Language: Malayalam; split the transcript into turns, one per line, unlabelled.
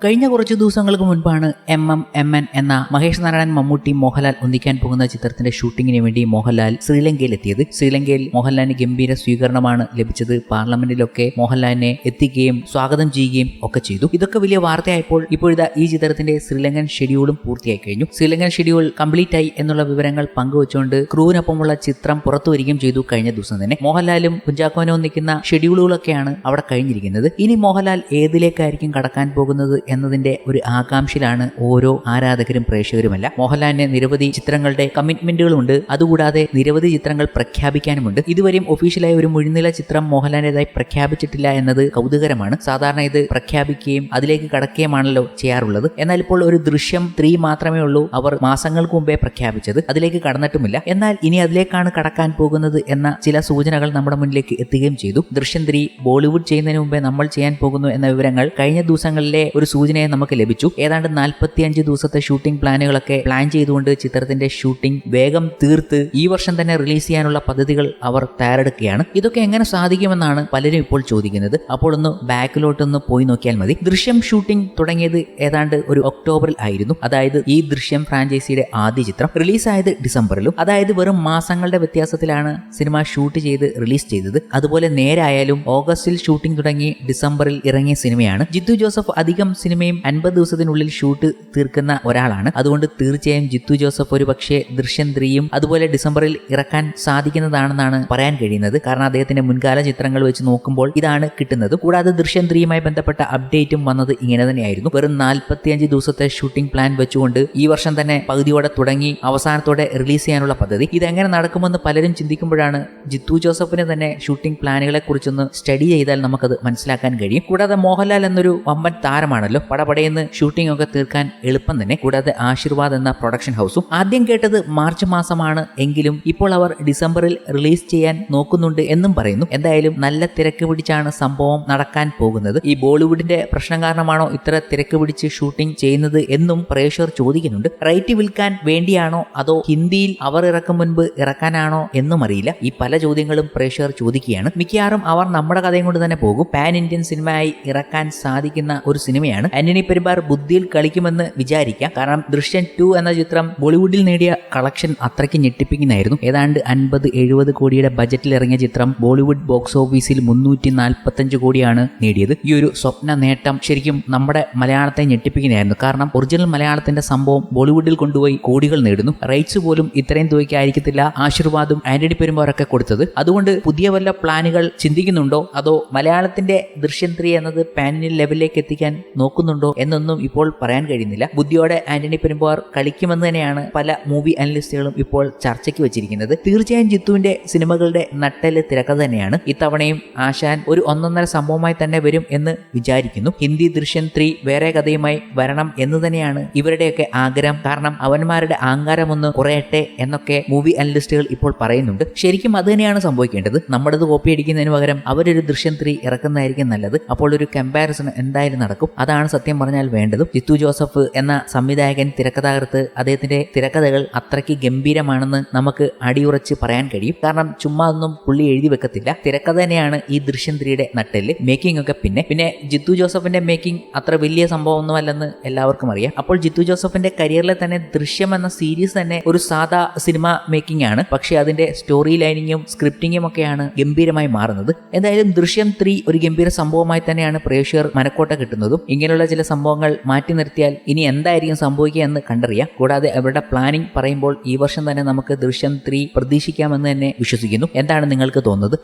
കഴിഞ്ഞ കുറച്ച് ദിവസങ്ങൾക്ക് മുൻപാണ് MN എന്ന മഹേഷ് നാരായണൻ, മമ്മൂട്ടി, മോഹൻലാൽ ഒന്നിക്കാൻ പോകുന്ന ചിത്രത്തിന്റെ ഷൂട്ടിങ്ങിന് വേണ്ടി മോഹൻലാൽ ശ്രീലങ്കയിൽ എത്തിയത്. ശ്രീലങ്കയിൽ മോഹൻലാലിന് ഗംഭീര സ്വീകരണമാണ് ലഭിച്ചത്. പാർലമെന്റിലൊക്കെ മോഹൻലാലിനെ എത്തിക്കുകയും സ്വാഗതം ചെയ്യുകയും ഒക്കെ ചെയ്തു. ഇതൊക്കെ വലിയ വാർത്തയായപ്പോൾ ഇപ്പോഴിതാ ഈ ചിത്രത്തിന്റെ ശ്രീലങ്കൻ ഷെഡ്യൂളും പൂർത്തിയായി കഴിഞ്ഞു. ശ്രീലങ്കൻ ഷെഡ്യൂൾ കംപ്ലീറ്റ് ആയി എന്നുള്ള വിവരങ്ങൾ പങ്കുവച്ചുകൊണ്ട് ക്രൂവിനൊപ്പമുള്ള ചിത്രം പുറത്തു വരികയും ചെയ്തു. കഴിഞ്ഞ ദിവസം തന്നെ മോഹൻലാലും കുഞ്ചാക്കോനും ഒന്നിക്കുന്ന ഷെഡ്യൂളുകളൊക്കെയാണ് അവിടെ കഴിഞ്ഞിരിക്കുന്നത്. ഇനി മോഹൻലാൽ ഏതിലേക്കായിരിക്കും കടക്കാൻ പോകുന്നത് എന്നതിന്റെ ഒരു ആകാംക്ഷയിലാണ് ഓരോ ആരാധകരും പ്രേക്ഷകരുമല്ല. മോഹൻലാലിന് നിരവധി ചിത്രങ്ങളുടെ കമ്മിറ്റ്മെന്റുകളുണ്ട്. അതുകൂടാതെ നിരവധി ചിത്രങ്ങൾ പ്രഖ്യാപിക്കാനുമുണ്ട്. ഇതുവരെയും ഒഫീഷ്യലായ ഒരു മുഴുനില ചിത്രം മോഹൻലാലിന്റേതായി പ്രഖ്യാപിച്ചിട്ടില്ല എന്നത് കൗതുകരമാണ്. സാധാരണ ഇത് പ്രഖ്യാപിക്കുകയും അതിലേക്ക് കടക്കുകയുമാണല്ലോ ചെയ്യാറുള്ളത്. എന്നാൽ ഇപ്പോൾ ഒരു ദൃശ്യം 3 മാത്രമേ ഉള്ളൂ അവർ മാസങ്ങൾക്ക് മുമ്പേ പ്രഖ്യാപിച്ചത്. അതിലേക്ക് കടന്നിട്ടുമില്ല. എന്നാൽ ഇനി അതിലേക്കാണ് കടക്കാൻ പോകുന്നത് എന്ന ചില സൂചനകൾ നമ്മുടെ മുന്നിലേക്ക് എത്തുകയും ചെയ്തു. ദൃശ്യം 3 ബോളിവുഡ് ചെയ്യുന്നതിന് മുമ്പേ നമ്മൾ ചെയ്യാൻ പോകുന്നു എന്ന വിവരങ്ങൾ കഴിഞ്ഞ ദിവസങ്ങളിലെ ഒരു സൂചനയെ നമുക്ക് ലഭിച്ചു. ഏതാണ്ട് 45 ദിവസത്തെ ഷൂട്ടിംഗ് പ്ലാനുകളൊക്കെ പ്ലാൻ ചെയ്തുകൊണ്ട് ചിത്രത്തിന്റെ ഷൂട്ടിംഗ് വേഗം തീർത്ത് ഈ വർഷം തന്നെ റിലീസ് ചെയ്യാനുള്ള പദ്ധതികൾ അവർ തയ്യാറെടുക്കുകയാണ്. ഇതൊക്കെ എങ്ങനെ സാധിക്കുമെന്നാണ് പലരും ഇപ്പോൾ ചോദിക്കുന്നത്. അപ്പോൾ ഒന്ന് ബാക്കിലോട്ടൊന്ന് പോയി നോക്കിയാൽ മതി. ദൃശ്യം ഷൂട്ടിംഗ് തുടങ്ങിയത് ഏതാണ്ട് ഒരു ഒക്ടോബറിൽ ആയിരുന്നു. അതായത് ഈ ദൃശ്യം ഫ്രാഞ്ചൈസിയുടെ ആദ്യ ചിത്രം റിലീസായത് ഡിസംബറിലും. അതായത് വെറും മാസങ്ങളുടെ വ്യത്യാസത്തിലാണ് സിനിമ ഷൂട്ട് ചെയ്ത് റിലീസ് ചെയ്തത്. അതുപോലെ നേരായാലും ഓഗസ്റ്റിൽ ഷൂട്ടിംഗ് തുടങ്ങി ഡിസംബറിൽ ഇറങ്ങിയ സിനിമയാണ്. ജിത്തു ജോസഫ് അധികം സിനിമയും 50 ദിവസത്തിനുള്ളിൽ ഷൂട്ട് തീർക്കുന്ന ഒരാളാണ്. അതുകൊണ്ട് തീർച്ചയായും ജിത്തു ജോസഫ് ഒരു പക്ഷേ ദൃശ്യം 3യും അതുപോലെ ഡിസംബറിൽ ഇറക്കാൻ സാധിക്കുന്നതാണെന്നാണ് പറയാൻ കഴിയുന്നത്. കാരണം അദ്ദേഹത്തിന്റെ മുൻകാല ചിത്രങ്ങൾ വെച്ച് നോക്കുമ്പോൾ ഇതാണ് കിട്ടുന്നത്. കൂടാതെ ദൃശ്യം 3യുമായി ബന്ധപ്പെട്ട അപ്ഡേറ്റും വന്നത് ഇങ്ങനെ തന്നെയായിരുന്നു. വെറും 45 ദിവസത്തെ ഷൂട്ടിംഗ് പ്ലാൻ വെച്ചുകൊണ്ട് ഈ വർഷം തന്നെ പകുതിയോടെ തുടങ്ങി അവസാനത്തോടെ റിലീസ് ചെയ്യാനുള്ള പദ്ധതി. ഇതെങ്ങനെ നടക്കുമെന്ന് പലരും ചിന്തിക്കുമ്പോഴാണ് ജിത്തു ജോസഫിന് തന്നെ ഷൂട്ടിംഗ് പ്ലാനുകളെ കുറിച്ചൊന്ന് സ്റ്റഡി ചെയ്താൽ നമുക്കത് മനസ്സിലാക്കാൻ കഴിയും. കൂടാതെ മോഹൻലാൽ എന്നൊരു വമ്പൻ താരമാണല്ലോ. പടപടയെന്ന് ഷൂട്ടിംഗ് ഒക്കെ തീർക്കാൻ എളുപ്പം തന്നെ. കൂടാതെ ആശീർവാദ് എന്ന പ്രൊഡക്ഷൻ ഹൗസും. ആദ്യം കേട്ടത് മാർച്ച് മാസമാണ് എങ്കിലും ഇപ്പോൾ അവർ ഡിസംബറിൽ റിലീസ് ചെയ്യാൻ നോക്കുന്നുണ്ട് എന്നും പറയുന്നു. എന്തായാലും നല്ല തിരക്ക് പിടിച്ചാണ് സംഭവം നടക്കാൻ പോകുന്നത്. ഈ ബോളിവുഡിന്റെ പ്രശ്നം കാരണമാണോ ഇത്ര തിരക്ക് പിടിച്ച് ഷൂട്ടിംഗ് ചെയ്യുന്നത് എന്നും പ്രേക്ഷകർ ചോദിക്കുന്നുണ്ട്. റൈറ്റ് വിൽക്കാൻ വേണ്ടിയാണോ അതോ ഹിന്ദിയിൽ അവർ ഇറക്കും മുൻപ് ഇറക്കാനാണോ എന്നും അറിയില്ല. ഈ പല ചോദ്യങ്ങളും പ്രേക്ഷകർ ചോദിക്കുകയാണ്. മിക്കവാറും അവർ നമ്മുടെ കഥയും കൊണ്ട് തന്നെ പോകും. പാൻ ഇന്ത്യൻ സിനിമയായി ഇറക്കാൻ സാധിക്കുന്ന ഒരു സിനിമയാണ്. ആന്റണി പെരുമ്പാർ ബുദ്ധിയിൽ കളിക്കുമെന്ന് വിചാരിക്കാം. കാരണം ദൃശ്യം 2 എന്ന ചിത്രം ബോളിവുഡിൽ നേടിയ കളക്ഷൻ അത്രയ്ക്ക് ഞെട്ടിപ്പിക്കുന്നതായിരുന്നു. ഏതാണ്ട് 50-70 കോടിയുടെ ബജറ്റിൽ ഇറങ്ങിയ ചിത്രം ബോളിവുഡ് ബോക്സ് ഓഫീസിൽ 345 കോടിയാണ് നേടിയത്. ഈ ഒരു സ്വപ്ന നേട്ടം ശരിക്കും നമ്മുടെ മലയാളത്തെ ഞെട്ടിപ്പിക്കുന്നതായിരുന്നു. കാരണം ഒറിജിനൽ മലയാളത്തിന്റെ സംഭവം ബോളിവുഡിൽ കൊണ്ടുപോയി കോടികൾ നേടുന്നു. റൈറ്റ്സ് പോലും ഇത്രയും തുകയ്ക്കായിരിക്കത്തില്ല ആശീർവാദും ആന്റണി പെരുമ്പാറൊക്കെ കൊടുത്തത്. അതുകൊണ്ട് പുതിയ വല്ല പ്ലാനുകൾ ചിന്തിക്കുന്നുണ്ടോ അതോ മലയാളത്തിന്റെ ദൃശ്യം 3 എന്നത് പാനിൽ ലെവലിലേക്ക് എത്തിക്കാൻ നോക്കുന്നുണ്ടോ എന്നൊന്നും ഇപ്പോൾ പറയാൻ കഴിയുന്നില്ല. ബുദ്ധിയോടെ ആന്റണി പെരുമ്പാർ കളിക്കുമെന്ന് തന്നെയാണ് പല മൂവി അനലിസ്റ്റുകളും ഇപ്പോൾ ചർച്ചയ്ക്ക് വെച്ചിരിക്കുന്നത്. തീർച്ചയായും ജിത്തുവിന്റെ സിനിമകളുടെ നട്ടെല്ല് തിരക്കഥ തന്നെയാണ്. ഇത്തവണയും ആശാൻ ഒരു ഒന്നൊന്നര സംഭവമായി തന്നെ വരും എന്ന് വിചാരിക്കുന്നു. ഹിന്ദി ദൃശ്യം 3 വേറെ കഥയുമായി വരണം എന്ന് തന്നെയാണ് ഇവരുടെയൊക്കെ ആഗ്രഹം. കാരണം അവന്മാരുടെ ആങ്കാരം ഒന്ന് കുറയട്ടെ എന്നൊക്കെ മൂവി അനലിസ്റ്റുകൾ ഇപ്പോൾ പറയുന്നുണ്ട്. ശരിക്കും അത് തന്നെയാണ് സംഭവിക്കേണ്ടത്. നമ്മുടേത് കോപ്പി അടിക്കുന്നതിന് പകരം അവരൊരു ദൃശ്യം 3 ഇറക്കുന്നതായിരിക്കും നല്ലത്. അപ്പോൾ ഒരു കമ്പാരിസൺ എന്തായാലും നടക്കും. അതാണ് സത്യം പറഞ്ഞാൽ വേണ്ടതും. ജിത്തു ജോസഫ് എന്ന സംവിധായകൻ തിരക്കഥാകൃത്ത് അദ്ദേഹത്തിന്റെ തിരക്കഥകൾ അത്രയ്ക്ക് ഗംഭീരമാണെന്ന് നമുക്ക് അടിയുറച്ച് പറയാൻ കഴിയും. കാരണം ചുമ്മാ ഒന്നും പുള്ളി എഴുതി വെക്കത്തില്ല. തിരക്കഥ തന്നെയാണ് ഈ ദൃശ്യം 3യുടെ നട്ടെല്ല്. മേക്കിംഗ് ഒക്കെ പിന്നെ ജിത്തു ജോസഫിന്റെ മേക്കിംഗ് അത്ര വലിയ സംഭവമൊന്നുമല്ലെന്ന് എല്ലാവർക്കും അറിയാം. അപ്പോൾ ജിത്തു ജോസഫിന്റെ കരിയറിലെ തന്നെ ദൃശ്യം എന്ന സീരീസ് തന്നെ ഒരു സാധാ സിനിമ മേക്കിംഗ് ആണ്. പക്ഷെ അതിന്റെ സ്റ്റോറി ലൈനിങ്ങും സ്ക്രിപ്റ്റിങ്ങും ഒക്കെയാണ് ഗംഭീരമായി മാറുന്നത്. എന്തായാലും ദൃശ്യം 3 ഒരു ഗംഭീര സംഭവമായി തന്നെയാണ് പ്രേക്ഷകർ മനക്കോട്ട കിട്ടുന്നതും. ഇങ്ങനെയുള്ള ചില സംഭവങ്ങൾ മാറ്റി നിർത്തിയാൽ ഇനി എന്തായിരിക്കും സംഭവിക്കുക എന്ന് കണ്ടറിയാം. കൂടാതെ അവരുടെ പ്ലാനിംഗ് പറയുമ്പോൾ ഈ വർഷം തന്നെ നമുക്ക് ദൃശ്യം 3 പ്രതീക്ഷിക്കാമെന്ന് തന്നെ വിശ്വസിക്കുന്നു. എന്താണ് നിങ്ങൾക്ക് തോന്നുന്നത്?